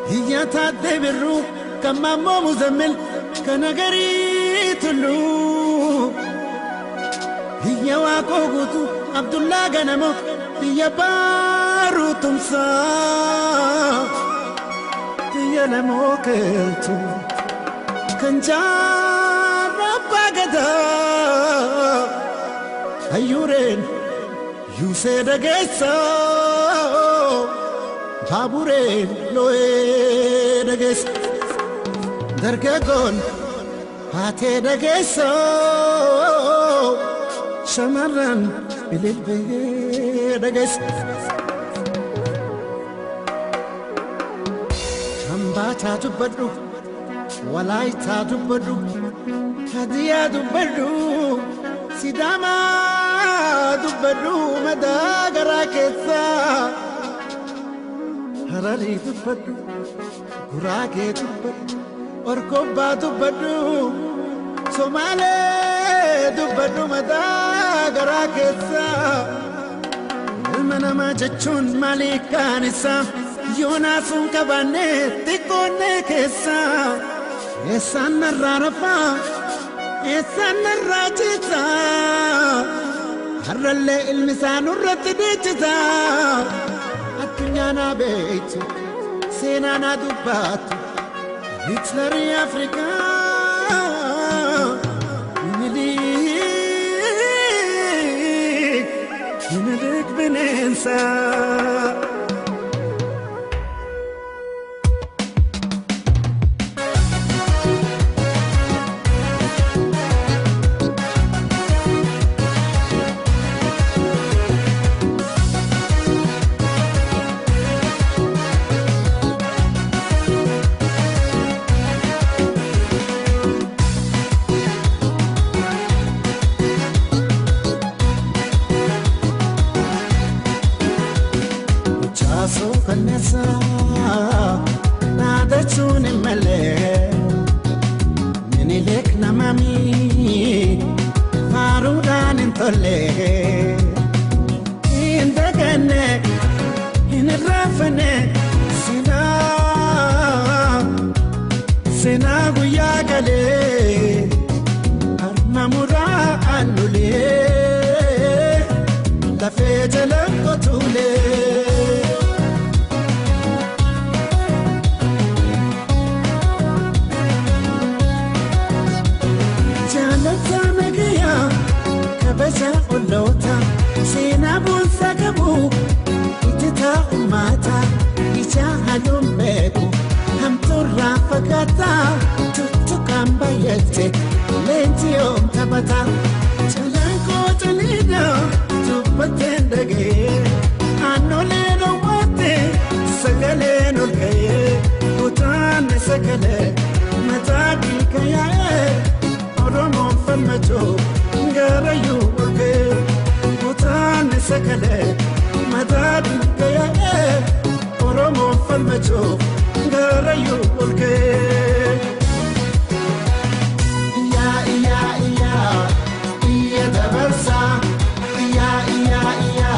هي تعتبروا كما مو مزمل كان قريت له هي واقوتو عبد الله غنمو هي بارو تمسا هي لموكلتو كان جارب غدا هيورين يوسيد غيسو Babureen loo'ee dhageessa dargaggoon haatee dhageessa shamarran bililbee dhageessa Kambaataa dubbadhu Walaayitaa dubbadhu Hadiyaa dubbadhu Sidaamaa dubbadhu madaa garaa keessaa Harari dubbadhu Guraagee dubbadhu Orkobbaa dubbadhu Somaalee dubbadhu madaa garaa keessaa Ilma namaa jechuun maalii kaan isaa Yoonaasuun qabaannee xiqqoonnee keessaa Eessaan narraa rafaa Eessaan narraa ciisaa Harrallee ilmi isaa nurratti dhiichisaa Addunyaan beektu seenaan dubbatu Hitlerii Afrikaa Minilik bineensa Nada chuni male Minilik namami Farudan intole Indagane Inirafane Sina guyagale Armamura anule La fejela kotule Kabaja olota sina bunsa kabu itita umata ija halumbeku hamtura fakata tutukamba yete lentiom tabata chalanko chalida tupatendage anoleno wate sagale nolke utan sagale matadi kaya oromo falmacho Garayu olke Utan sakale Madadi kaya Oromo falmacho Garayu olke Iya iya iya Iya dabarsa Iya iya iya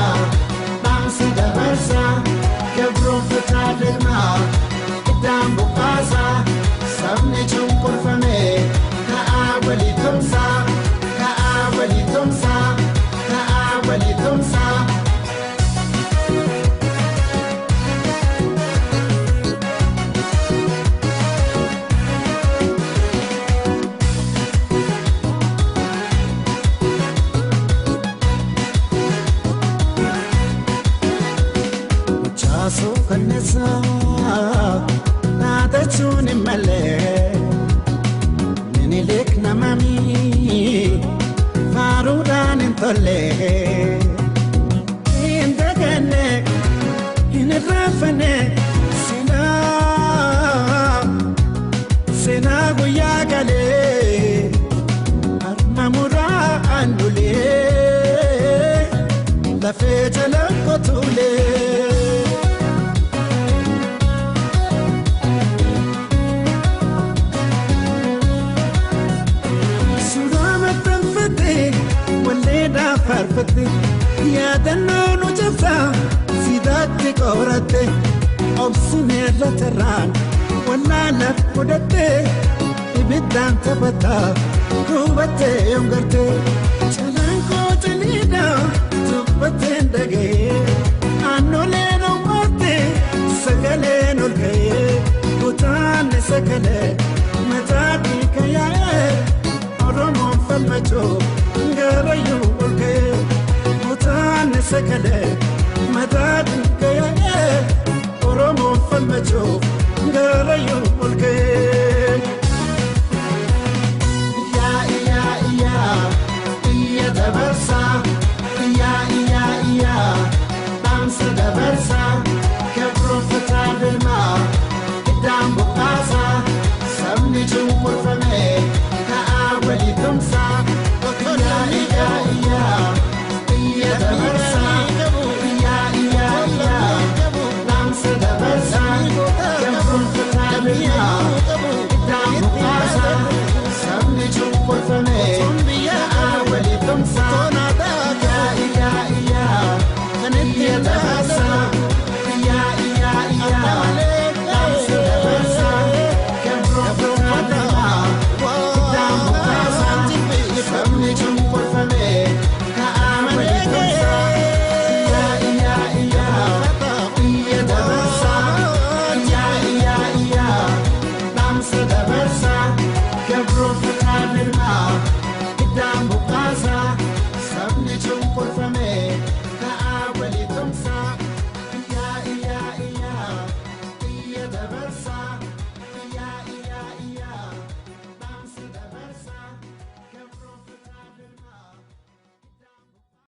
Bamsi dabarsa Kebron fetadema Idam bukasa Sabne chumpur fame Kaawali tumsa Kaawali tumsa Chaso kanesa Nada chuni male Minilik namami Farudan intole Indagane Inirafane Sina guyagale Armamura anule La fejela kotule Surama tanfate Wale dafa faarfatte yaadannoo nu cabsaa sidaatti qoratte obsine irra tarraan wallaalaaf godhatte ibiddaan taphataa gubattee yoongarte calaan koo caliidha tubbatteen dhaga'ee aannoleen uummatte sagaleen ol ka'ee kutaanne sagalee mataa dhiiga yaa'ee oromoon falmachoo garayyuu ol ka'ee kutaanne sagalee mataa dhiiga yaa'ee oromoon falmachoo garayyuu ol ka'ee. Iya dabarsa, iya dansa dabarsa, kebrofata dema, idam bukasa, sabni chumurfame, ka awali tumsa, iya dabarsa, iya dansa dabarsa, kebrofata dema, idam bukasa, sabni chumurfame. Versa